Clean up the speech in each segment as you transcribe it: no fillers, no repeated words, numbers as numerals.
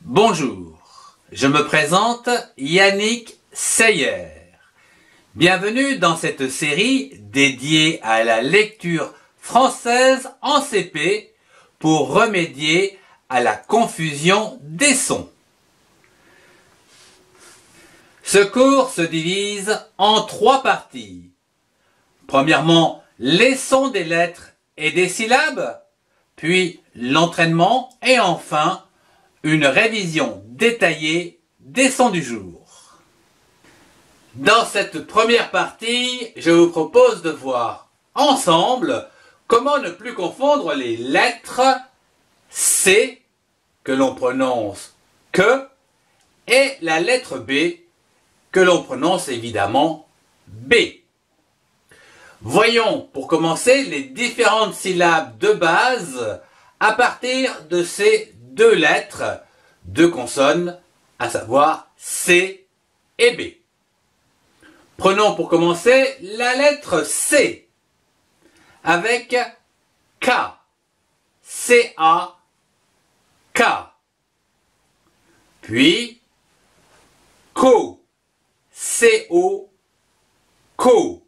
Bonjour, je me présente Yannick Seyer. Bienvenue dans cette série dédiée à la lecture française en CP pour remédier à la confusion des sons. Ce cours se divise en 3 parties. Premièrement, les sons des lettres et des syllabes, puis l'entraînement et enfin une révision détaillée des sons du jour. Dans cette première partie, je vous propose de voir ensemble comment ne plus confondre les lettres C, que l'on prononce que, et la lettre B, que l'on prononce évidemment B. Voyons pour commencer les différentes syllabes de base à partir de ces 2 lettres, 2 consonnes, à savoir C et B. Prenons pour commencer la lettre C avec K, C-A, K. Puis Co, C-O, Co.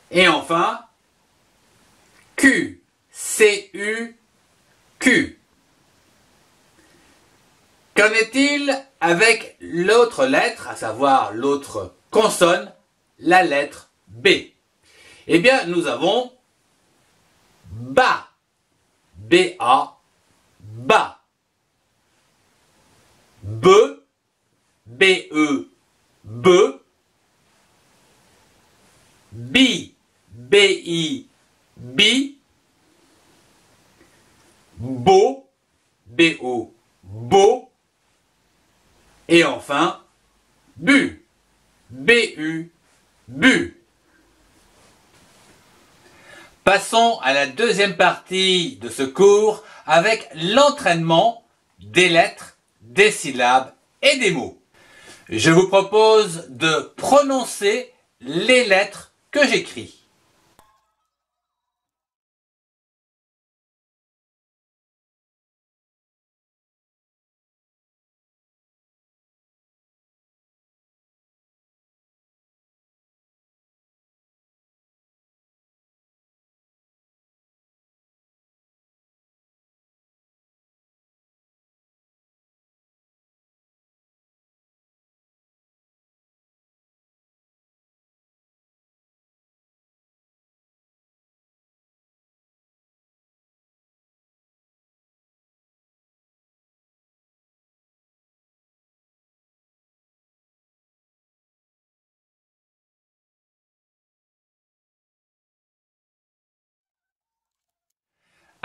Et enfin Q, C-U, Q. Qu'en est-il avec l'autre lettre, à savoir l'autre consonne, la lettre B? Eh bien, nous avons BA, B-A, BA. B, B-E, B. Bi, B-I, Bi. Bo, B-O, Bo. Et enfin, Bu, B-U, Bu. Passons à la deuxième partie de ce cours avec l'entraînement des lettres, des syllabes et des mots. Je vous propose de prononcer les lettres que j'écris.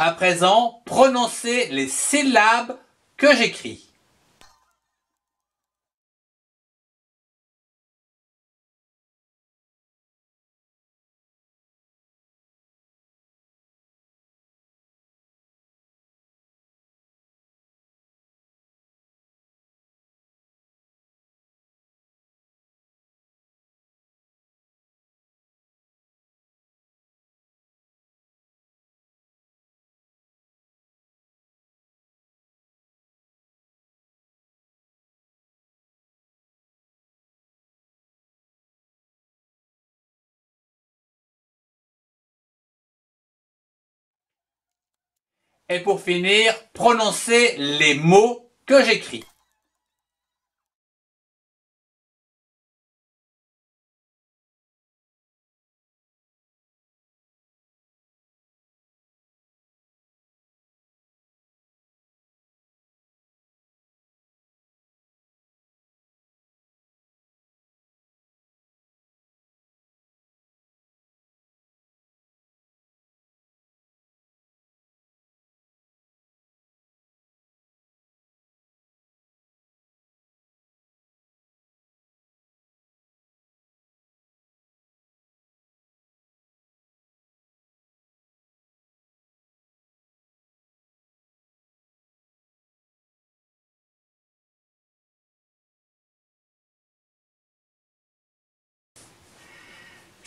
À présent, prononcez les syllabes que j'écris. Et pour finir, prononcez les mots que j'écris.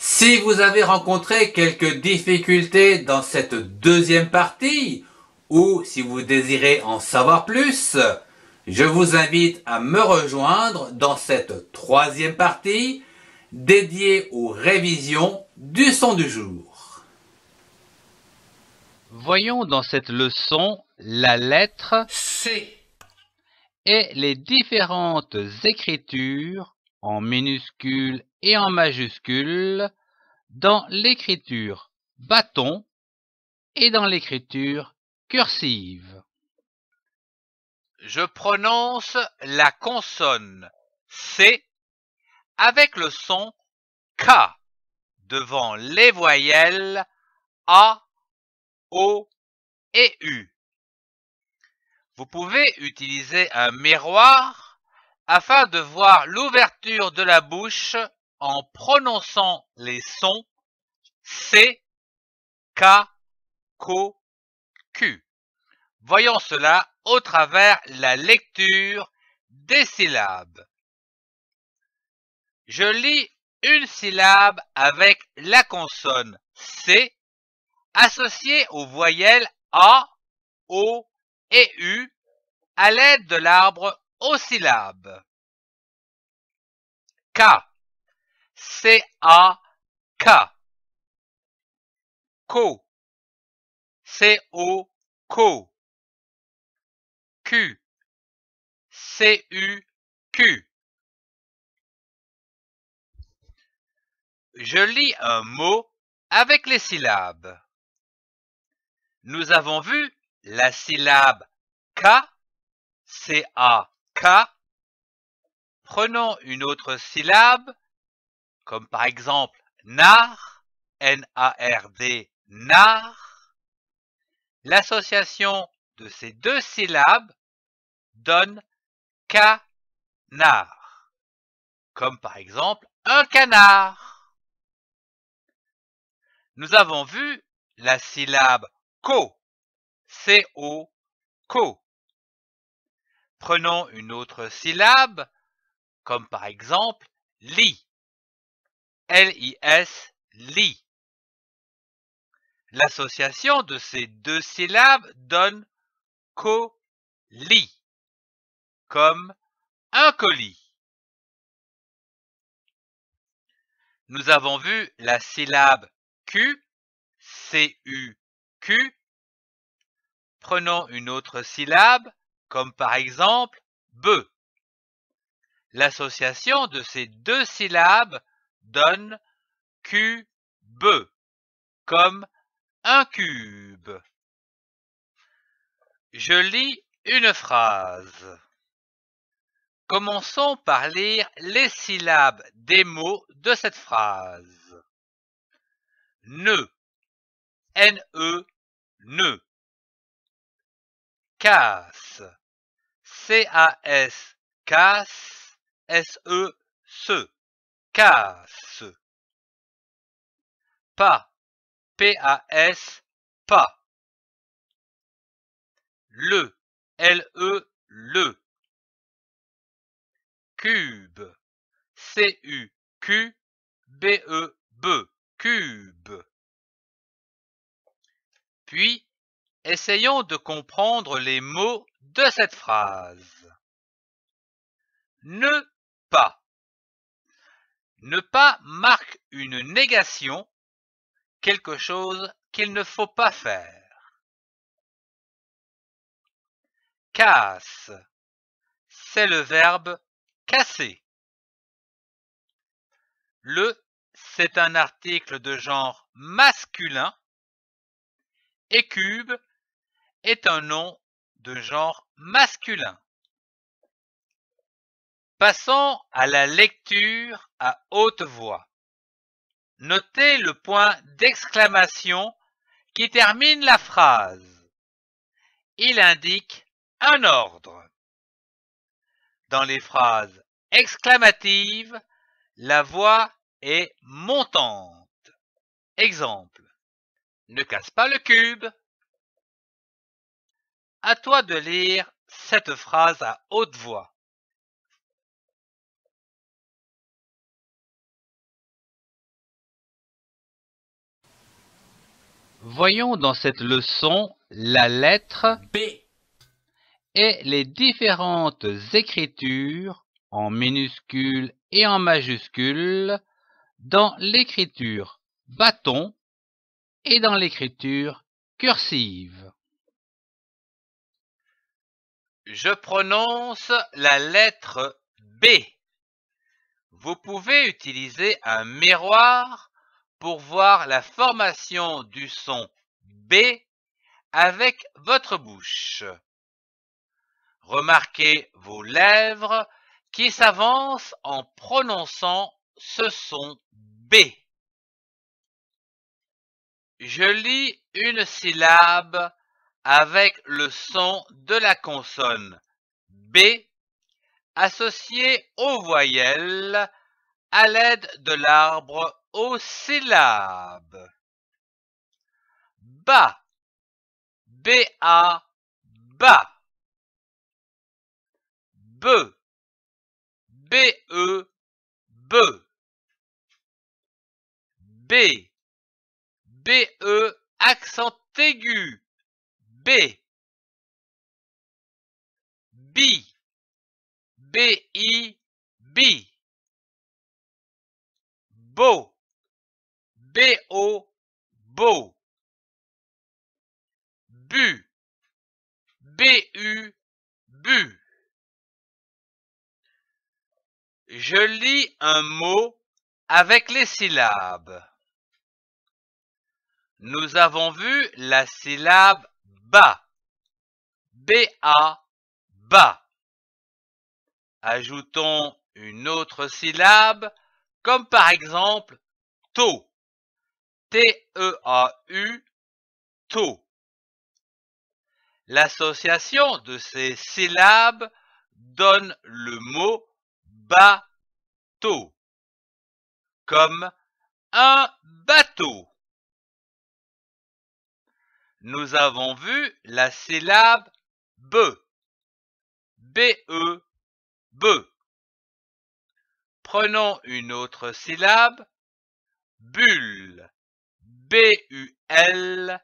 Si vous avez rencontré quelques difficultés dans cette deuxième partie, ou si vous désirez en savoir plus, je vous invite à me rejoindre dans cette troisième partie dédiée aux révisions du son du jour. Voyons dans cette leçon la lettre C et les différentes écritures en minuscules et en majuscules dans l'écriture bâton et dans l'écriture cursive. Je prononce la consonne C avec le son K devant les voyelles A, O et U. Vous pouvez utiliser un miroir afin de voir l'ouverture de la bouche en prononçant les sons C, K, Ko, Q. Voyons cela au travers la lecture des syllabes. Je lis une syllabe avec la consonne C associée aux voyelles A, O et U à l'aide de l'arbre aux syllabes. K, C-A-K. Ko, C-O, Ko. Q, C-U-Q. Je lis un mot avec les syllabes. Nous avons vu la syllabe K, C-A-K. Prenons une autre syllabe, comme par exemple nard, N-A-R-D, nard. L'association de ces deux syllabes donne canard, comme par exemple un canard. Nous avons vu la syllabe co, C-O, co. Prenons une autre syllabe, comme par exemple lit, L-I-S, lit. L'association de ces deux syllabes donne colis, comme un colis. Nous avons vu la syllabe Q, C-U-Q. Prenons une autre syllabe, comme par exemple be. L'association de ces deux syllabes donne cube, comme un cube. Je lis une phrase. Commençons par lire les syllabes des mots de cette phrase. Ne, N-E, ne. Casse, C-A-S, casse, S-E, se, casse. Pas, P-A-S, pas. Le, L-E, le. Cube, C-U-Q-B-E-B, cube. Puis, essayons de comprendre les mots de cette phrase. Ne pas. Ne pas marque une négation, quelque chose qu'il ne faut pas faire. Casse. C'est le verbe casser. Le, c'est un article de genre masculin et cube est un nom de genre masculin. Passons à la lecture à haute voix. Notez le point d'exclamation qui termine la phrase. Il indique un ordre. Dans les phrases exclamatives, la voix est montante. Exemple. Ne casse pas le cube. À toi de lire cette phrase à haute voix. Voyons dans cette leçon la lettre B et les différentes écritures en minuscules et en majuscules dans l'écriture bâton et dans l'écriture cursive. Je prononce la lettre B. Vous pouvez utiliser un miroir pour voir la formation du son B avec votre bouche. Remarquez vos lèvres qui s'avancent en prononçant ce son B. Je lis une syllabe avec le son de la consonne B associé aux voyelles à l'aide de l'arbre aux syllabes. Ba, B-A, ba. Be, B-E, be. B, B-E, accent aigu, B. Bi, B-I, bi. Bo, B-O, bo. Bu, B-U, bu. Je lis un mot avec les syllabes. Nous avons vu la syllabe ba, B-A, ba. Ajoutons une autre syllabe, comme par exemple to, T-E-A-U, to. L'association de ces syllabes donne le mot bateau, comme un bateau. Nous avons vu la syllabe be, B-E, be. Prenons une autre syllabe, bulle, B-U-L,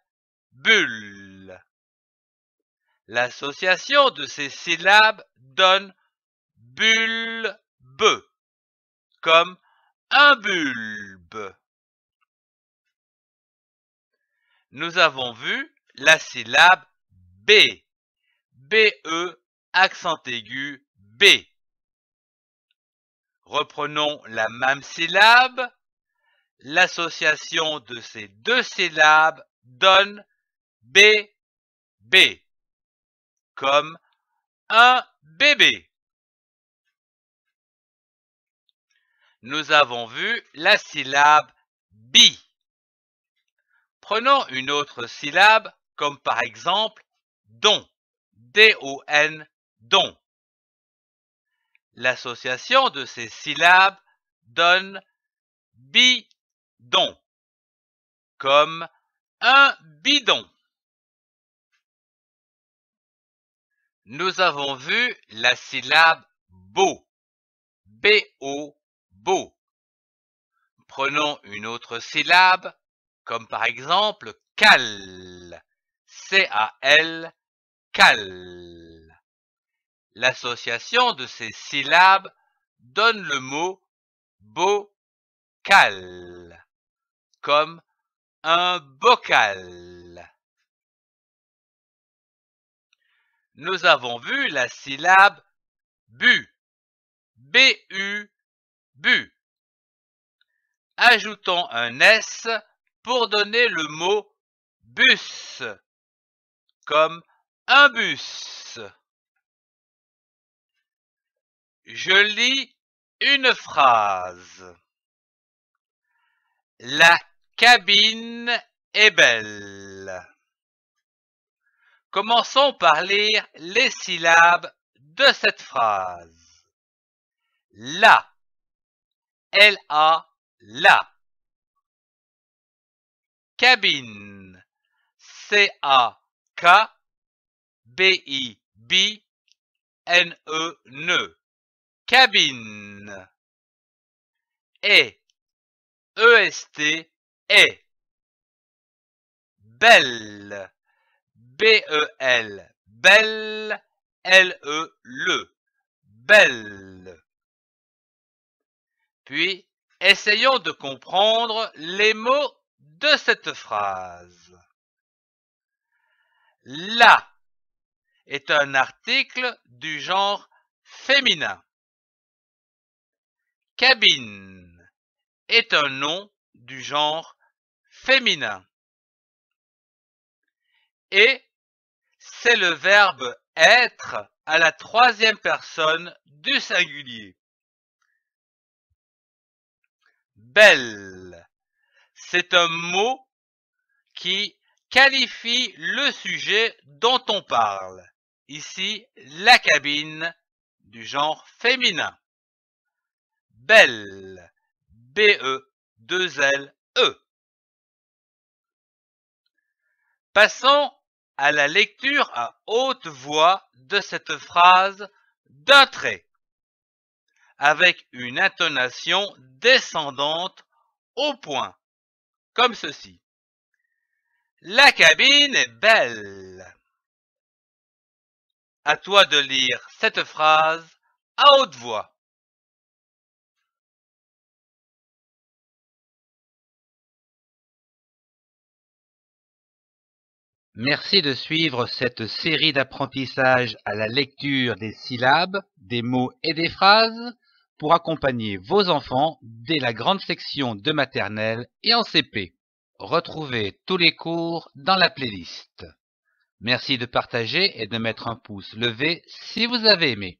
bulle. L'association de ces syllabes donne bulbe, comme un bulbe. Nous avons vu la syllabe B, B-E, accent aigu, B. Reprenons la même syllabe. L'association de ces deux syllabes donne B, B, comme un bébé. Nous avons vu la syllabe bi. Prenons une autre syllabe, comme par exemple don, D-O-N, don. L'association de ces syllabes donne bidon, comme un bidon. Nous avons vu la syllabe beau, B-O, beau. Prenons une autre syllabe, comme par exemple cal, C-A-L, cal. L'association de ces syllabes donne le mot bocal, comme un bocal. Nous avons vu la syllabe bu, B-U, bu. Ajoutons un S pour donner le mot bus, comme un bus. Je lis une phrase. La cabine est belle. Commençons par lire les syllabes de cette phrase. La, L-A, la. Cabine, C-A-K, B-I-B-N-E, ne. Cabine. Et, E-S-T, est. Belle, B-E-L, belle, L-E, le, belle. Puis, essayons de comprendre les mots de cette phrase. La est un article du genre féminin. Cabine est un nom du genre féminin. Et c'est le verbe être à la troisième personne du singulier. Belle, c'est un mot qui qualifie le sujet dont on parle. Ici, la cabine du genre féminin. Belle, B-E-2-L-E. Passons à la lecture à haute voix de cette phrase d'un trait, avec une intonation descendante au point, comme ceci. La cabine est belle. À toi de lire cette phrase à haute voix. Merci de suivre cette série d'apprentissage à la lecture des syllabes, des mots et des phrases pour accompagner vos enfants dès la grande section de maternelle et en CP. Retrouvez tous les cours dans la playlist. Merci de partager et de mettre un pouce levé si vous avez aimé.